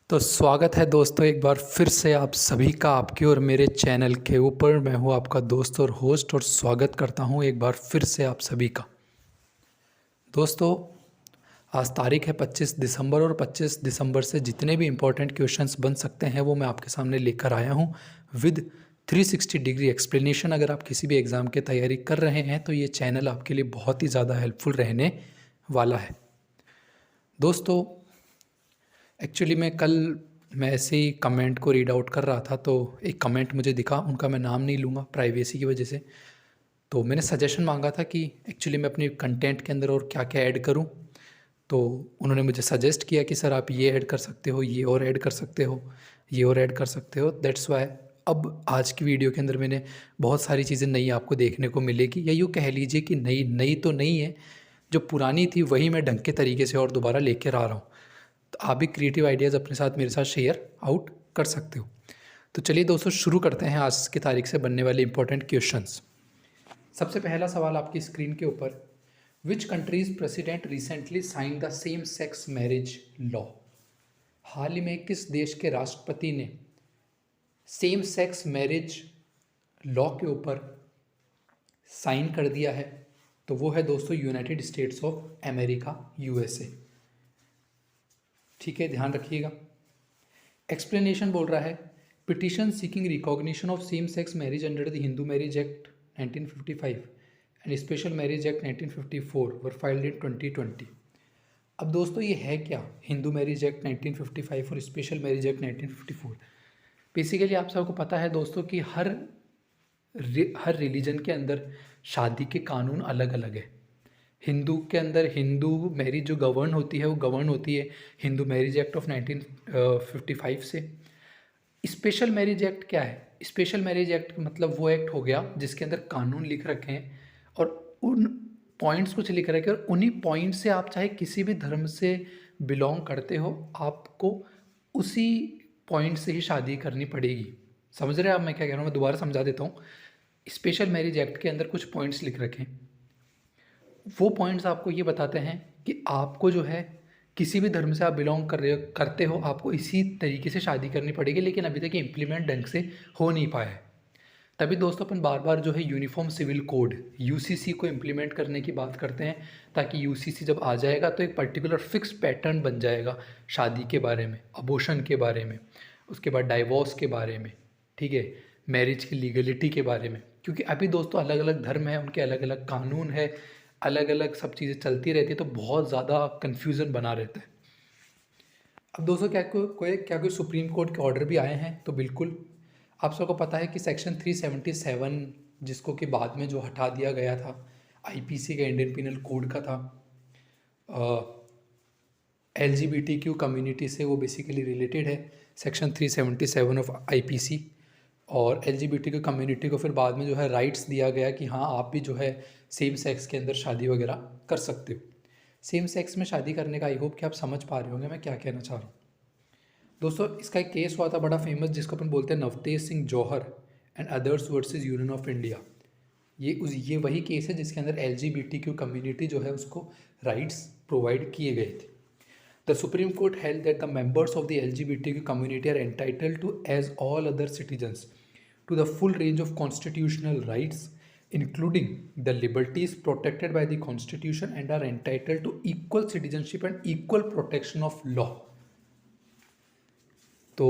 तो स्वागत है दोस्तों एक बार फिर से आप सभी का आपके और मेरे चैनल के ऊपर। मैं हूं आपका दोस्त और होस्ट और स्वागत करता हूं एक बार फिर से आप सभी का। दोस्तों आज तारीख है 25 दिसंबर और 25 दिसंबर से जितने भी इम्पोर्टेंट क्वेश्चंस बन सकते हैं वो मैं आपके सामने लेकर आया हूं विद 360 डिग्री एक्सप्लेनेशन। अगर आप किसी भी एग्ज़ाम की तैयारी कर रहे हैं तो ये चैनल आपके लिए बहुत ही ज़्यादा हेल्पफुल रहने वाला है। दोस्तों एक्चुअली मैं ऐसे ही कमेंट को रीड आउट कर रहा था तो एक कमेंट मुझे दिखा, उनका मैं नाम नहीं लूँगा प्राइवेसी की वजह से। तो मैंने सजेशन मांगा था कि एक्चुअली मैं अपनी कंटेंट के अंदर और क्या क्या ऐड करूँ। तो उन्होंने मुझे सजेस्ट किया कि सर आप ये ऐड कर सकते हो, ये और ऐड कर सकते हो, ये और ऐड कर सकते हो। दैट्स वाई अब आज की वीडियो के अंदर मैंने बहुत सारी चीज़ें नई आपको देखने को मिलेगी, या यूँ कह लीजिए कि नई नई तो नहीं है, जो पुरानी थी वही मैं ढंग के तरीके से और दोबारा लेकर आ रहा हूँ। तो आप भी क्रिएटिव आइडियाज़ अपने साथ मेरे साथ शेयर आउट कर सकते हो। तो चलिए दोस्तों शुरू करते हैं आज की तारीख से बनने वाले इंपॉर्टेंट क्वेश्चंस। सबसे पहला सवाल आपकी स्क्रीन के ऊपर, which country's president recently sign the same sex marriage law. हाल ही में किस देश के राष्ट्रपति ने सेम सेक्स मैरिज लॉ के ऊपर साइन कर दिया है? तो वो है दोस्तों United states of America, USA. ठीक है, ध्यान रखिएगा। एक्सप्लेनेशन बोल रहा है, petition seeking recognition of same sex marriage under the Hindu marriage act 1955 and special marriage act 1954 were filed in 2020। अब दोस्तों ये है क्या हिंदू मैरिज एक्ट 1955 और स्पेशल मैरिज एक्ट 1954? बेसिकली आप सबको पता है दोस्तों कि हर रिलीजन के अंदर शादी के कानून अलग अलग है। हिंदू के अंदर हिंदू मैरिज जो गवर्न होती है वो गवर्न होती है हिंदू मैरिज एक्ट ऑफ 1955 से। स्पेशल मैरिज एक्ट क्या है? स्पेशल मैरिज एक्ट मतलब वो एक्ट हो गया जिसके अंदर कानून लिख रखे हैं और उन पॉइंट्स कुछ लिख रखे हैं और उन्हीं पॉइंट से आप चाहे किसी भी धर्म से बिलोंग करते हो, आपको उसी पॉइंट से ही शादी करनी पड़ेगी। समझ रहे हैं आप मैं क्या कह रहा हूँ? मैं दोबारा समझा देता हूँ। स्पेशल मैरिज एक्ट के अंदर कुछ पॉइंट्स लिख रखे हैं, वो पॉइंट्स आपको ये बताते हैं कि आपको जो है किसी भी धर्म से आप बिलोंग करते हो, आपको इसी तरीके से शादी करनी पड़ेगी, लेकिन अभी तक इम्प्लीमेंट ढंग से हो नहीं पाया है। तभी दोस्तों अपन बार बार जो है यूनिफॉर्म सिविल कोड यूसीसी को इम्प्लीमेंट करने की बात करते हैं, ताकि यूसीसी जब आ जाएगा तो एक पर्टिकुलर फिक्स पैटर्न बन जाएगा शादी के बारे में, अबॉर्शन के बारे में, उसके बाद डाइवोर्स के बारे में, ठीक है, मैरिज की लीगलिटी के बारे में। क्योंकि अभी दोस्तों अलग अलग धर्म है, उनके अलग अलग कानून है, अलग अलग सब चीज़ें चलती रहती है, तो बहुत ज़्यादा कन्फ्यूज़न बना रहता है। अब दोस्तों क्या कोई सुप्रीम कोर्ट के ऑर्डर भी आए हैं? तो बिल्कुल आप सबको पता है कि सेक्शन 377 जिसको कि बाद में जो हटा दिया गया था आईपीसी का, इंडियन पिनल कोड का था, LGBTQ कम्युनिटी से वो बेसिकली रिलेटेड है सेक्शन 377 ऑफ आईपीसी। और LGBTQ कम्युनिटी को फिर बाद में जो है राइट्स दिया गया कि हाँ आप भी जो है सेम सेक्स के अंदर शादी वगैरह कर सकते हो। सेम सेक्स में शादी करने का आई होप कि आप समझ पा रहे होंगे मैं क्या कहना चाह रहा हूँ। दोस्तों इसका एक केस हुआ था बड़ा फेमस जिसको अपन बोलते हैं Navtej Singh Johar and others versus Union of India. ये वही केस है जिसके अंदर LGBTQ कम्युनिटी जो है उसको राइट्स प्रोवाइड किए गए थे। The Supreme Court held that the members of the LGBTQ community are entitled to, as all other citizens, to the full range of constitutional rights, including the liberties protected by the Constitution, and are entitled to equal citizenship and equal protection of law. तो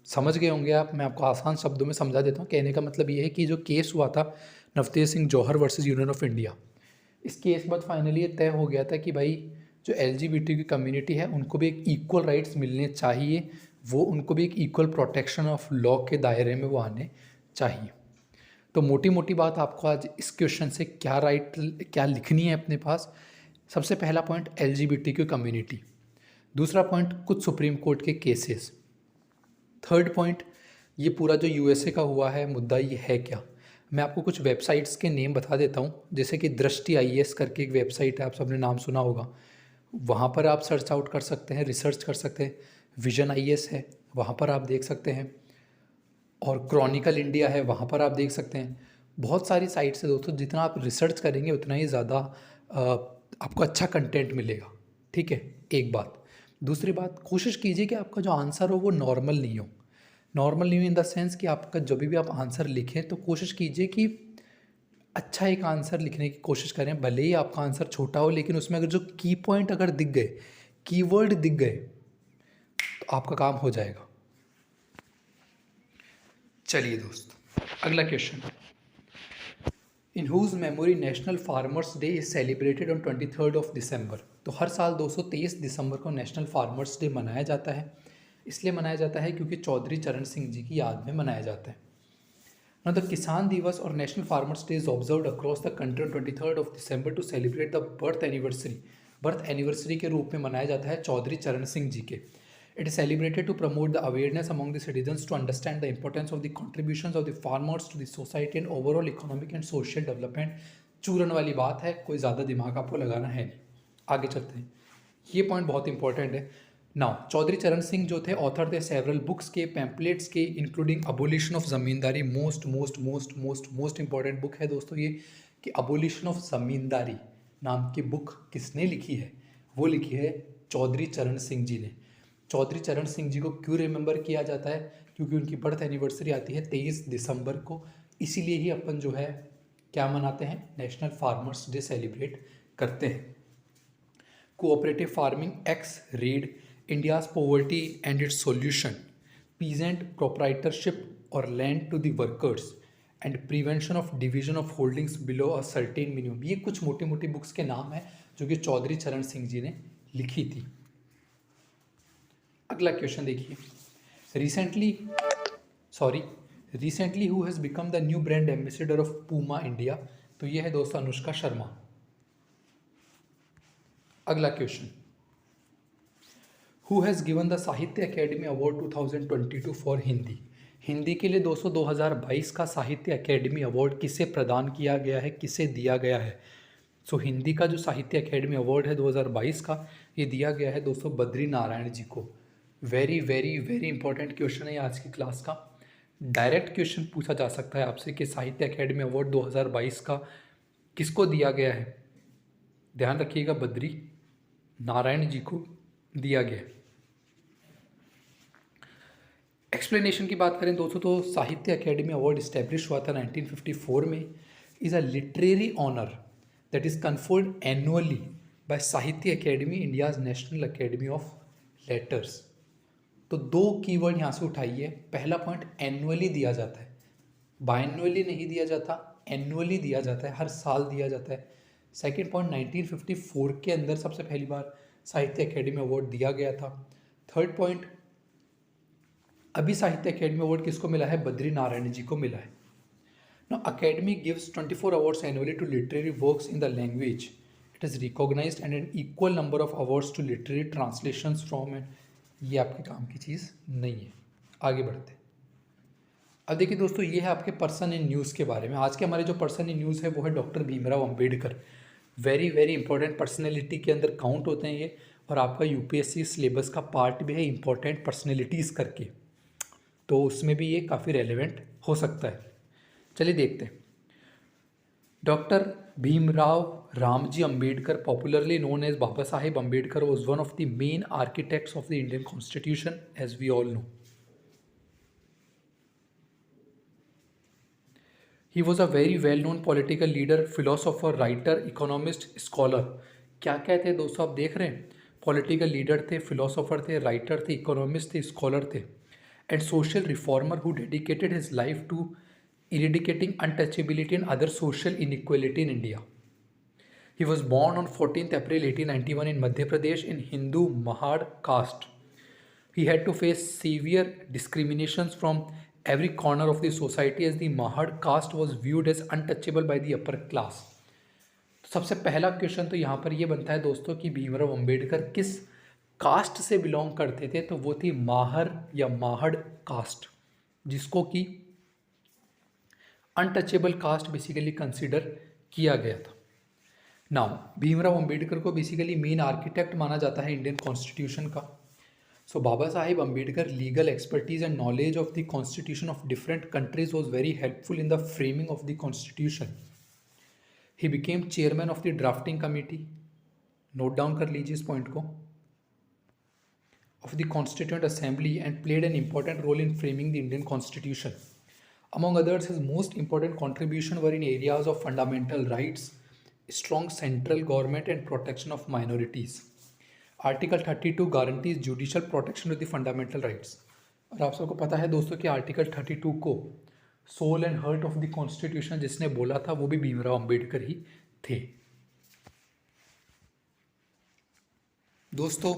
समझ गए होंगे आप, मैं आपको आसान शब्दों में समझा देता हूँ। कहने का मतलब ये है कि जो केस हुआ था नवतेज सिंह जौहर वर्सेस यूनियन ऑफ इंडिया, इस केस बाद फाइनली ये तय हो गया था कि भाई जो LGBTQ की कम्युनिटी है उनको भी एक इक्वल राइट्स मिलने चाहिए, वो उनको भी एक इक्वल प्रोटेक्शन ऑफ लॉ के दायरे में वो आने चाहिए। तो मोटी मोटी बात आपको आज इस क्वेश्चन से क्या लिखनी है अपने पास। सबसे पहला पॉइंट LGBTQ कम्युनिटी, दूसरा पॉइंट कुछ सुप्रीम कोर्ट के केसेस, थर्ड पॉइंट ये पूरा जो USA का हुआ है मुद्दा ये है क्या। मैं आपको कुछ वेबसाइट्स के नेम बता देता हूँ, जैसे कि दृष्टि IAS करके एक वेबसाइट है, आप सबने नाम सुना होगा, वहाँ पर आप सर्च आउट कर सकते हैं, रिसर्च कर सकते हैं। विजन IAS है, वहाँ पर आप देख सकते हैं, और क्रॉनिकल इंडिया है, वहाँ पर आप देख सकते हैं। बहुत सारी साइट्स है दोस्तों, जितना आप रिसर्च करेंगे उतना ही ज़्यादा आपको अच्छा कंटेंट मिलेगा। ठीक है, एक बात। दूसरी बात, कोशिश कीजिए कि आपका जो आंसर हो वो नॉर्मल नहीं हो। नॉर्मल नहीं हो इन द सेंस कि आपका जब भी आप आंसर लिखें तो कोशिश कीजिए कि अच्छा एक आंसर लिखने की कोशिश करें, भले ही आपका आंसर छोटा हो लेकिन उसमें अगर जो की पॉइंट अगर दिख गए, कीवर्ड दिख गए, तो आपका काम हो जाएगा। चलिए दोस्त, अगला question, in whose memory national farmers day is celebrated on 23 of December. तो हर साल 223 दिसंबर को नेशनल फार्मर्स डे मनाया जाता है। इसलिए मनाया जाता है क्योंकि चौधरी चरण सिंह जी की याद में मनाया जाता है। Now, the किसान दिवस और national farmers day is observed across the country 23 of December to celebrate the birth anniversary. Birth anniversary के रूप में मनाया जाता है चौधरी चरण सिंह जी के। It is celebrated to promote the awareness among the citizens to understand the importance of the contributions of the farmers to the society and overall economic and social development. चूरन वाली बात है, कोई ज़्यादा दिमाग आपको लगाना है नहीं। आगे चलते हैं, ये पॉइंट बहुत इंपॉर्टेंट है। नाउ, चौधरी चरण सिंह जो थे ऑथर थे सेवरल बुक्स के, पैम्पलेट्स के, including abolition of ज़मींदारी। Most most most most most important book है दोस्तों ये, कि अबोलिशन ऑफ ज़मींदारी नाम की बुक किसने लिखी है? वो लिखी है चौधरी चरण सिंह जी ने। चौधरी चरण सिंह जी को क्यों रिमेंबर किया जाता है? क्योंकि उनकी बर्थ एनिवर्सरी आती है 23 दिसंबर को। इसीलिए ही अपन जो है क्या मनाते हैं? नेशनल फार्मर्स डे सेलिब्रेट करते हैं। Cooperative farming x read India's poverty and its solution, peasant proprietorship or land to the workers, and prevention of division of holdings below a certain minimum। ये कुछ मोटी मोटी बुक्स के नाम हैं जो कि चौधरी चरण सिंह जी ने लिखी थी। अगला क्वेश्चन देखिए, recently who has become the new brand ambassador of Puma India? तो ये है दोस्तों अनुष्का शर्मा। अगला question, who has given the Sahitya Akademi award 2022 for Hindi? Hindi के लिए दोस्तों 2022 का साहित्य अकेडमी अवार्ड किसे प्रदान किया गया है, किसे दिया गया है? सो हिंदी का जो साहित्य अकेडमी अवार्ड है 2022 का, ये दिया गया है दोस्तों बद्री नारायण जी को। Very very very important question है आज की क्लास का। डायरेक्ट क्वेश्चन पूछा जा सकता है आपसे कि साहित्य अकेडमी अवार्ड 2022 का किसको दिया गया है? ध्यान रखिएगा, बद्री नारायण जी को दिया गया। एक्सप्लेनेशन की बात करें दोस्तों तो साहित्य अकेडमी अवार्ड इस्टेब्लिश हुआ था 1954 में। Is a literary honour that is conferred annually by Sahitya Akademi, India's national academy of letters. तो दो कीवर्ड यहाँ से उठाइए। पहला पॉइंट, एनुअली दिया जाता है, बायनुअली नहीं दिया जाता, एनुअली दिया जाता है, हर साल दिया जाता है। सेकेंड पॉइंट, 1954 के अंदर सबसे पहली बार साहित्य अकेडमी अवार्ड दिया गया था। थर्ड पॉइंट, अभी साहित्य अकेडमी अवार्ड किसको मिला है? बद्री नारायण जी को मिला है। Now academy gives 24 awards annually to literary works in the language. It is recognised and an equal number of awards to literary translations from and. ये आपके काम की चीज़ नहीं है। आगे बढ़ते हैं। अब देखिए दोस्तों, ये है आपके पर्सन इन न्यूज़ के बारे में। आज के हमारे जो पर्सन इन न्यूज़ है वो है doctor Bhimrao Ambedkar. Very very important personality के अंदर काउंट होते हैं ये, और आपका यूपीएससी सिलेबस का पार्ट भी है इंपॉर्टेंट पर्सनैलिटीज़ करके, तो उसमें भी ये काफ़ी रेलेवेंट हो सकता है। चलिए देखते हैं। Doctor Bhimrao Ramji Ambedkar, popularly known as Baba Saheb Ambedkar, was one of the main architects of the Indian constitution as we all know. He was a very well known political leader, philosopher, writer, economist, scholar. क्या क्या थे दोस्तों, आप देख रहे हैं, पॉलिटिकल लीडर थे, philosopher थे, राइटर थे, इकोनॉमिस्ट थे, स्कॉलर थे, and social reformer who dedicated his life to eradicating untouchability and other social inequality in India. He was born on 14th April 1891 in Madhya Pradesh in Hindu Mahad caste. He had to face severe discriminations from every corner of the society as the Mahad caste was viewed as untouchable by the upper class. सबसे पहला question तो यहाँ पर ये बनता है दोस्तों कि भीमराव अंबेडकर किस कास्ट से बिलोंग करते थे? तो वो थी माहर या माहड़ कास्ट, जिसको कि अनटचेबल कास्ट बेसिकली कंसिडर किया गया था। नाउ भीमराव अंबेडकर को बेसिकली मेन आर्किटेक्ट माना जाता है इंडियन कॉन्स्टिट्यूशन का। So Baba Saheb Ambedkar legal expertise and knowledge of the constitution of different countries was very helpful in the framing of the constitution. He became chairman of the drafting committee. Note down कर लीजिए इस point को। of the Constituent Assembly and played an important role in framing the Indian Constitution. Among others, his most important contribution were in areas of fundamental rights, strong central government and protection of minorities. Article 32 guarantees judicial protection of the fundamental rights. और आप सबको पता है दोस्तों कि article 32 को soul and heart of the constitution जिसने बोला था वो भी भीमराव अंबेडकर ही थे। दोस्तों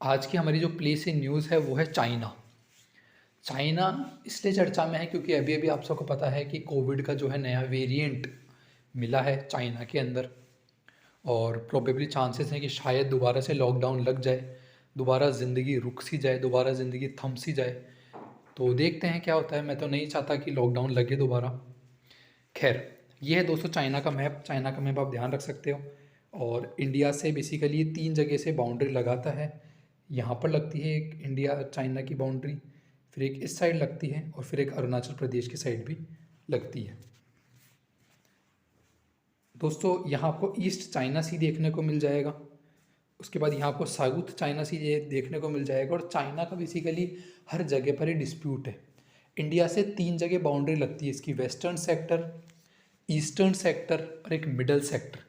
आज की हमारी जो प्लेस इन न्यूज़ है वो है चाइना। चाइना इसलिए चर्चा में है क्योंकि अभी अभी आप सबको पता है कि कोविड का जो है नया वेरिएंट मिला है चाइना के अंदर, और प्रोबेबली चांसेस हैं कि शायद दोबारा से लॉकडाउन लग जाए, दोबारा ज़िंदगी रुक सी जाए, दोबारा ज़िंदगी थम सी जाए। तो देखते हैं क्या होता है। मैं तो नहीं चाहता कि लॉकडाउन लगे दोबारा। खैर, ये है दोस्तों चाइना का मैप। चाइना का मैप आप ध्यान रख सकते हो। और इंडिया से बेसिकली 3 जगह से बाउंड्री लगाता है। यहाँ पर लगती है एक इंडिया चाइना की बाउंड्री, फिर एक इस साइड लगती है और फिर एक अरुणाचल प्रदेश की साइड भी लगती है। दोस्तों यहाँ आपको ईस्ट चाइना सी देखने को मिल जाएगा, उसके बाद यहाँ आपको साउथ चाइना सी देखने को मिल जाएगा। और चाइना का बेसिकली हर जगह पर ही डिस्प्यूट है। इंडिया से 3 जगह बाउंड्री लगती है इसकी, वेस्टर्न सेक्टर, ईस्टर्न सेक्टर और एक मिडल सेक्टर।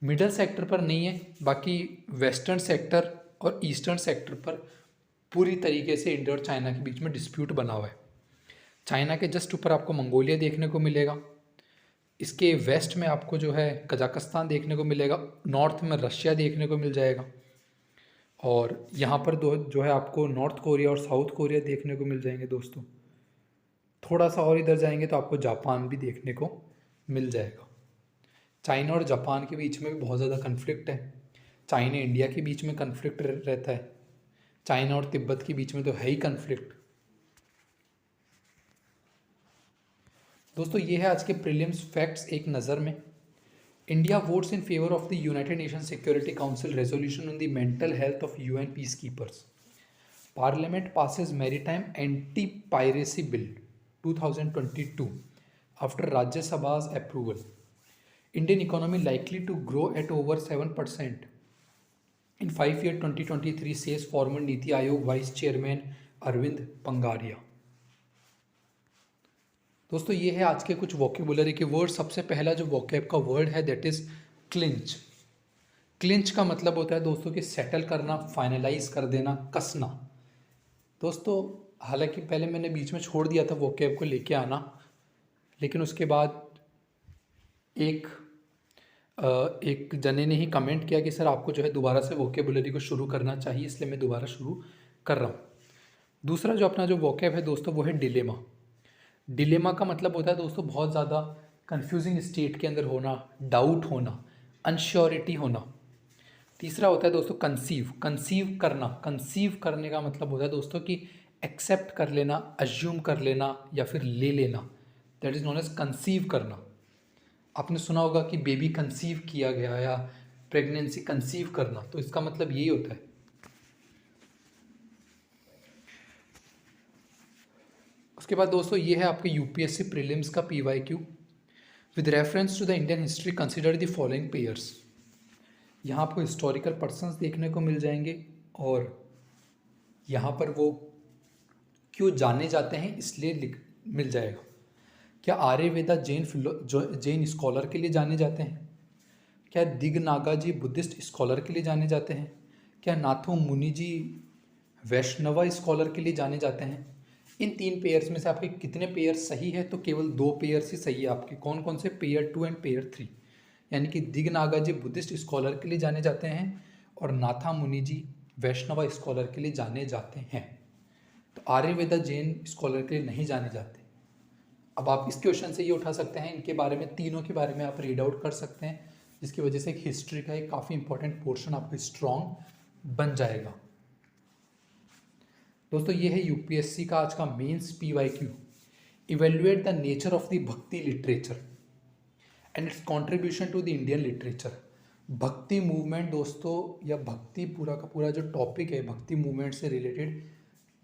मिडल सेक्टर पर नहीं है, बाकी वेस्टर्न सेक्टर और ईस्टर्न सेक्टर पर पूरी तरीके से इंडिया और चाइना के बीच में डिस्प्यूट बना हुआ है। चाइना के जस्ट ऊपर आपको मंगोलिया देखने को मिलेगा, इसके वेस्ट में आपको जो है कजाकिस्तान देखने को मिलेगा, नॉर्थ में रशिया देखने को मिल जाएगा, और यहाँ पर जो है आपको नॉर्थ कोरिया और साउथ कोरिया देखने को मिल जाएंगे। दोस्तों थोड़ा सा और इधर जाएंगे तो आपको जापान भी देखने को मिल जाएगा। चाइना और जापान के बीच में भी बहुत ज़्यादा कन्फ्लिक्ट है। चाइना इंडिया के बीच में कन्फ्लिक्ट रहता है, चाइना और तिब्बत के बीच में तो है ही कन्फ्लिक्ट। दोस्तों ये है आज के प्रीलिम्स फैक्ट्स एक नज़र में। India votes in favour of the United Nation Security Council resolution on the mental health of UN peace keepers. Parliament passes maritime anti piracy bill 2022 after Rajya Sabha's approval. Indian economy likely to grow at over 7% in 5-year 2023, says former NITI Aayog vice chairman Arvind पंगारिया। दोस्तों ये है आज के कुछ vocabulary के word. सबसे पहला जो वोकेब का वर्ड है दैट इज़ क्लिंच। क्लिंच का मतलब होता है दोस्तों कि सेटल करना, फाइनलाइज कर देना, कसना। दोस्तों हालांकि पहले मैंने बीच में छोड़ दिया था वोकेब को लेके आना, लेकिन उसके बाद एक जने ने ही कमेंट किया कि सर आपको जो है दोबारा से वोकेबुलरी को शुरू करना चाहिए, इसलिए मैं दोबारा शुरू कर रहा हूँ। दूसरा जो अपना जो वोकेब है दोस्तों वो है डिलेमा। डिलेमा का मतलब होता है दोस्तों बहुत ज़्यादा कंफ्यूजिंग स्टेट के अंदर होना, डाउट होना, अनश्योरिटी होना। तीसरा होता है दोस्तों कंसीव। कंसीव करना, कंसीव करने का मतलब होता है दोस्तों कि एक्सेप्ट कर लेना, अज्यूम कर लेना या फिर ले लेना, that is known as conceive करना। आपने सुना होगा कि बेबी कंसीव किया गया या प्रेगनेंसी कंसीव करना, तो इसका मतलब यही होता है। उसके बाद दोस्तों ये है आपके यूपीएससी प्रीलिम्स का PYQ. With reference to the Indian history consider the following pairs. यहाँ आपको हिस्टोरिकल पर्सन्स देखने को मिल जाएंगे और यहाँ पर वो क्यों जाने जाते हैं इसलिए मिल जाएगा। क्या आर्यवेदा जैन स्कॉलर के लिए जाने जाते हैं? क्या दिगनागा जी बुद्धिस्ट स्कॉलर के लिए जाने जाते हैं? क्या नाथो मुनि जी वैष्णवा स्कॉलर के लिए जाने जाते हैं? इन 3 पेयर्स में से आपके कितने पेयर सही है? तो केवल 2 पेयर्स ही सही है आपके। कौन कौन से? Pair 2 and pair 3। यानी कि दिगनागा जी बुद्धिस्ट स्कॉलर के लिए जाने जाते हैं और नाथा मुनि जी वैष्णवा स्कॉलर के लिए जाने जाते हैं। तो आर्यवेदा जैन स्कॉलर के लिए नहीं जाने जाते। अब आप इस क्वेश्चन से ये उठा सकते हैं, इनके बारे में, तीनों के बारे में आप रीड आउट कर सकते हैं, जिसकी वजह से एक हिस्ट्री का एक काफ़ी इंपॉर्टेंट पोर्शन आपको स्ट्रॉन्ग बन जाएगा। दोस्तों ये है यूपीएससी का आज का mains PYQ. Evaluate the nature of the bhakti literature and its contribution to the Indian literature. Bhakti movement दोस्तों, या भक्ति पूरा का पूरा जो टॉपिक है भक्ति मूवमेंट से रिलेटेड,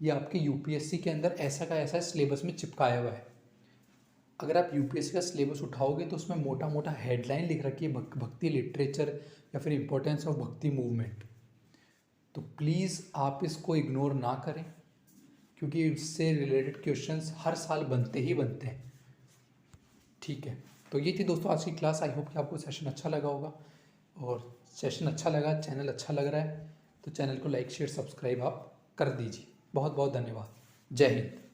ये आपके यूपीएससी के अंदर ऐसा का ऐसा सिलेबस में चिपकाया हुआ है। अगर आप यूपीएससी का सिलेबस उठाओगे तो उसमें मोटा मोटा हेडलाइन लिख रखी है भक्ति लिटरेचर या फिर इम्पोर्टेंस ऑफ भक्ति मूवमेंट। तो प्लीज़ आप इसको इग्नोर ना करें, क्योंकि इससे रिलेटेड क्वेश्चंस हर साल बनते ही बनते हैं। ठीक है, तो ये थी दोस्तों आज की क्लास। आई होप कि आपको सेशन अच्छा लगा होगा, और सेशन अच्छा लगा, चैनल अच्छा लग रहा है तो चैनल को लाइक शेयर सब्सक्राइब आप कर दीजिए। बहुत बहुत धन्यवाद। जय हिंद।